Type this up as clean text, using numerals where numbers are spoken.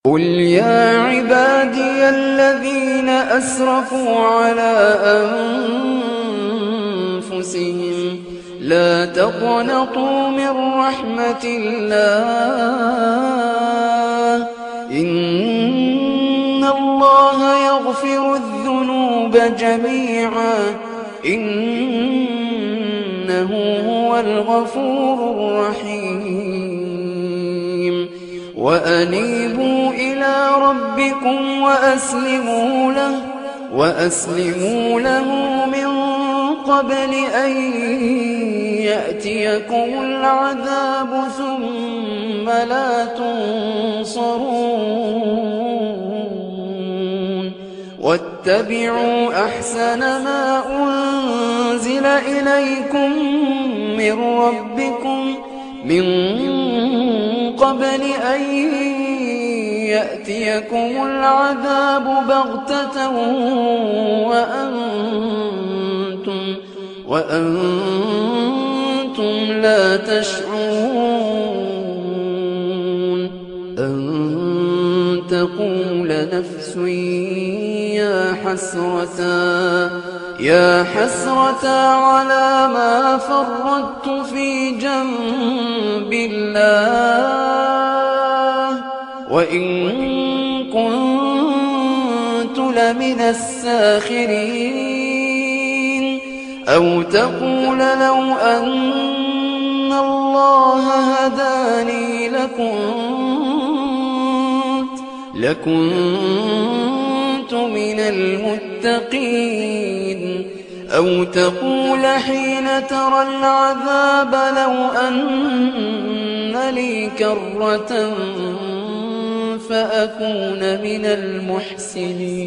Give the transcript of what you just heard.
قُلْ يَا عِبَادِيَ الَّذِينَ أَسْرَفُوا عَلَىٰ أَنفُسِهِمْ لَا تَقْنَطُوا مِن رَّحْمَةِ اللَّهِ ۚ إِنَّ اللَّهَ يَغْفِرُ الذُّنُوبَ جَمِيعًا ۚ إِنَّهُ هُوَ الْغَفُورُ الرَّحِيمُ وَأَنِيبُوا إِلَىٰ رَبِّكُمْ وَأَسْلِمُوا لَهُ مِن قَبْلِ أَن يَأْتِيَكُمُ الْعَذَابُ ثُمَّ لَا تُنصَرُونَ وَاتَّبِعُوا أَحْسَنَ مَا أُنزِلَ إِلَيْكُم مِّن رَّبِّكُم مِّن قَبْلِ أَن يَأْتِيَكُمُ الْعَذَابُ بَغْتَةً وَأَنتُمْ لَا تَشْعُرُونَ أَن تَقُولَ نَفْسٌ يَا حَسْرَتَا عَلَىٰ مَا فَرَّطتُ فِي جَنبِ اللَّهِ وَإِن كُنتُ لَمِنَ السَّاخِرِينَ أَوْ تَقُولَ لَوْ أَنَّ اللَّهَ هَدَانِي لَكُنتُ مِنَ الْمُتَّقِينَ أَوْ تَقُولَ حِينَ تَرَى الْعَذَابَ لَوْ أَنَّ لِي كَرَّةً فَأَكُونَ مِنَ الْمُحْسِنِينَ